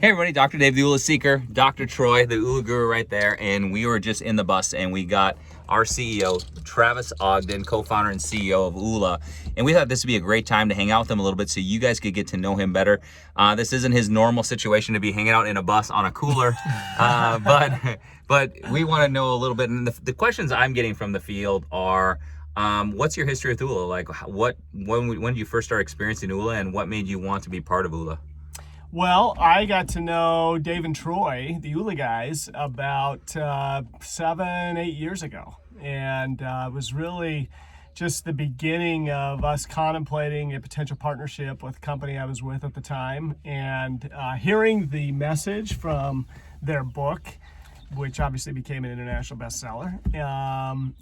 Hey everybody, Dr. Dave, the Oola Seeker, Dr. Troy, the Oola Guru right there, and we were just in the bus and we got our CEO, Travis Ogden, co-founder and CEO of Oola, and we thought this would be a great time to hang out with him a little bit so you guys could get to know him better. This isn't his normal situation to be hanging out in a bus on a cooler, but we want to know a little bit, and the questions I'm getting from the field are, what's your history with Oola? Like, when did you first start experiencing Oola, and what made you want to be part of Oola? Well, I got to know Dave and Troy, the Oola guys, about 7-8 years ago. And it was really just the beginning of us contemplating a potential partnership with the company I was with at the time. And hearing the message from their book, which obviously became an international bestseller,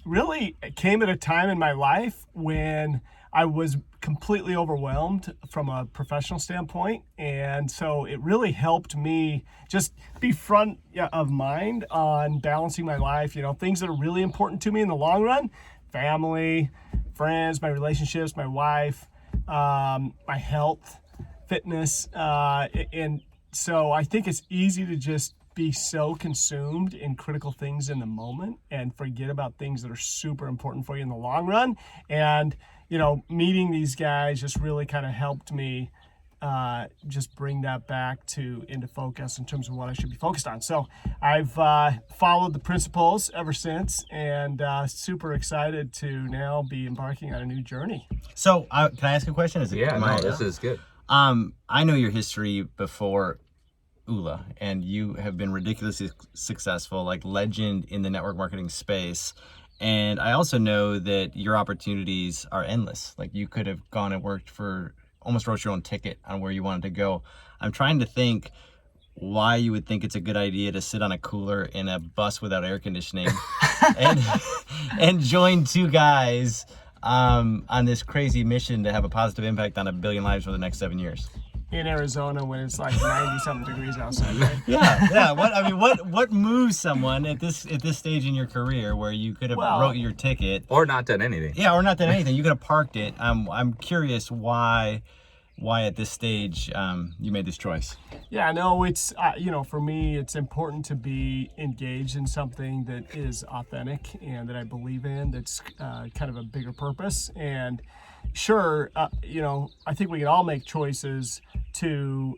really came at a time in my life when I was completely overwhelmed from a professional standpoint. And so it really helped me just be front of mind on balancing my life, things that are really important to me in the long run: family, friends, my relationships, my wife, my health, fitness. And so I think it's easy to just be so consumed in critical things in the moment and forget about things that are super important for you in the long run. And meeting these guys just really kind of helped me just bring that back into focus in terms of what I should be focused on. So I've followed the principles ever since, and super excited to now be embarking on a new journey. So can I ask a question? This is good. I know your history before Oola, and you have been ridiculously successful, like legend in the network marketing space. And I also know that your opportunities are endless. Like, you could have gone and worked almost wrote your own ticket on where you wanted to go. I'm trying to think why you would think it's a good idea to sit on a cooler in a bus without air conditioning and join two guys on this crazy mission to have a positive impact on 1 billion lives for the next 7 years. In Arizona when it's like 90-something degrees outside, right? Yeah. What moves someone at this stage in your career where you could have wrote your ticket or not done anything? Yeah, or not done anything. You could have parked it. I'm curious why at this stage you made this choice. Yeah, no, it's for me, it's important to be engaged in something that is authentic and that I believe in. That's kind of a bigger purpose. And sure, I think we can all make choices to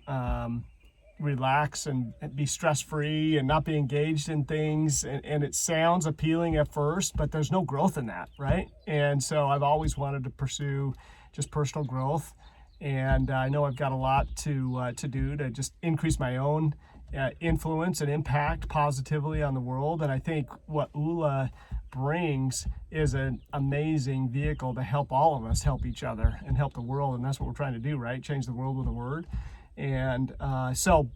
relax and be stress-free and not be engaged in things. And it sounds appealing at first, but there's no growth in that, right? And so I've always wanted to pursue just personal growth. And I know I've got a lot to do to just increase my own influence and impact positively on the world. And I think what Oola brings is an amazing vehicle to help all of us help each other and help the world. And that's what we're trying to do, right? Change the world with a word. And so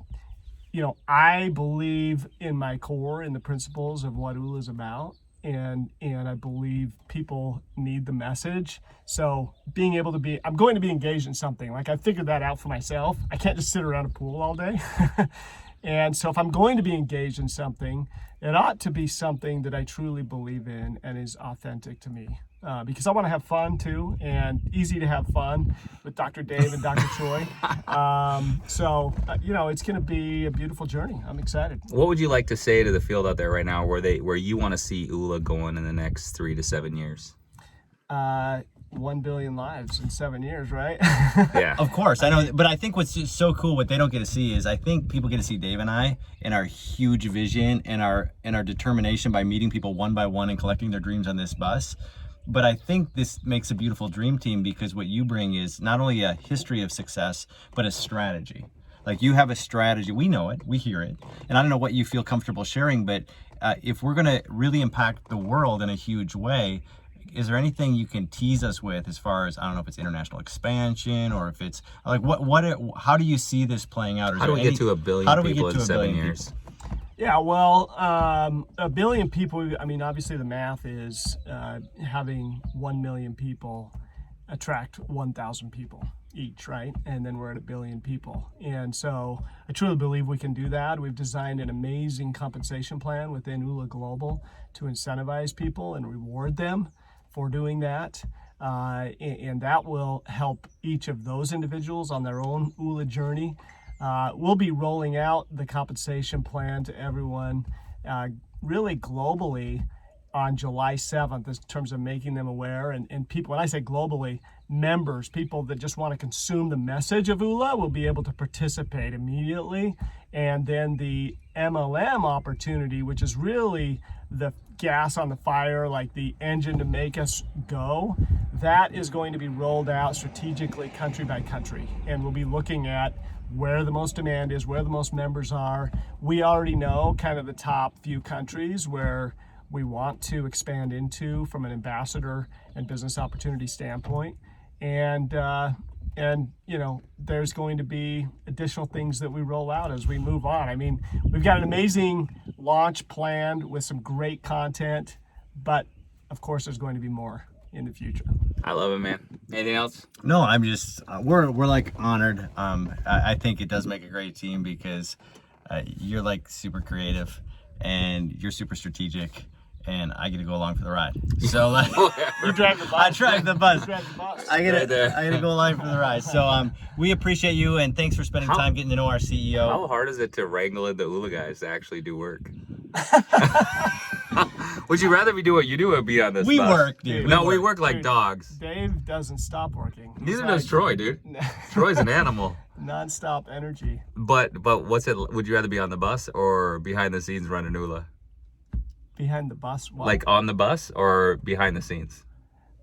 I believe in my core, in the principles of what Oola is about. And I believe people need the message. So I'm going to be engaged in something. Like, I figured that out for myself. I can't just sit around a pool all day. And so if I'm going to be engaged in something, it ought to be something that I truly believe in and is authentic to me. Because I want to have fun too, and easy to have fun with Dr. Dave and Dr. Troy. So it's going to be a beautiful journey. I'm excited. What would you like to say to the field out there right now where you want to see Oola going in the next 3 to 7 years? 1 billion lives in 7 years, right? Yeah. Of course, I know, but I think what's just so cool, what they don't get to see is, I think people get to see Dave and I and our huge vision and our determination by meeting people one by one and collecting their dreams on this bus. But I think this makes a beautiful dream team, because what you bring is not only a history of success, but a strategy. Like, you have a strategy. We know it, we hear it, and I don't know what you feel comfortable sharing, but if we're gonna really impact the world in a huge way, is there anything you can tease us with as far as, I don't know if it's international expansion or if it's like, how do you see this playing out? How do we get to 1 billion people in 7 years? Yeah, well, 1 billion people, I mean, obviously the math is having 1 million people attract 1,000 people each, right? And then we're at 1 billion people. And so I truly believe we can do that. We've designed an amazing compensation plan within Oola Global to incentivize people and reward them for doing that. And that will help each of those individuals on their own Oola journey We'll be rolling out the compensation plan to everyone really globally on July 7th in terms of making them aware. And people, when I say globally, members, people that just want to consume the message of Oola will be able to participate immediately. And then the MLM opportunity, which is really the gas on the fire, like the engine to make us go, that is going to be rolled out strategically country by country. And we'll be looking at where the most demand is, where the most members are. We already know kind of the top few countries where we want to expand into from an ambassador and business opportunity standpoint. And you know, there's going to be additional things that we roll out as we move on. I mean, we've got an amazing launch planned with some great content, but of course there's going to be more in the future. I love it, man. Anything else? No, I'm just we're like honored. I think it does make a great team because you're like super creative and you're super strategic, and I get to go along for the ride. So like, You drive the bus. I drive the bus. You drive the bus. I Right there. get to go along for the ride. So we appreciate you, and thanks for spending time getting to know our CEO. How hard is it to wrangle in the Oola guys to actually do work? Would you rather we do what you do or be on this We bus? work, dude. No, we work like Dude, dogs. Dave doesn't stop working. He's Neither does like Troy, dude. Troy's an animal. non-stop energy. But what's it? Would you rather be on the bus or behind the scenes running Oola? Behind the bus. What? Like on the bus or behind the scenes?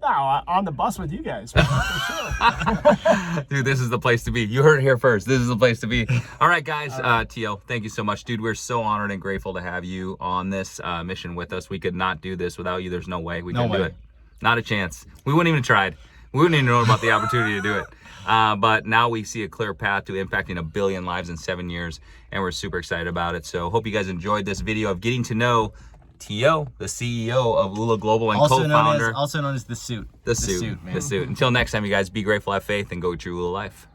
No, on the bus with you guys, for sure. Dude, this is the place to be. You heard it here first. This is the place to be. All right, guys. T.O., thank you so much. Dude, we're so honored and grateful to have you on this mission with us. We could not do this without you. There's no way we couldn't do it. Not a chance. We wouldn't even have tried. We wouldn't even know about the opportunity to do it. But now we see a clear path to impacting 1 billion lives in 7 years, and we're super excited about it. So hope you guys enjoyed this video of getting to know T.O., the CEO of Oola Global and co-founder. Also known as the suit. The suit, man. the suit. Until next time, you guys, be grateful, have faith, and go true Oola life.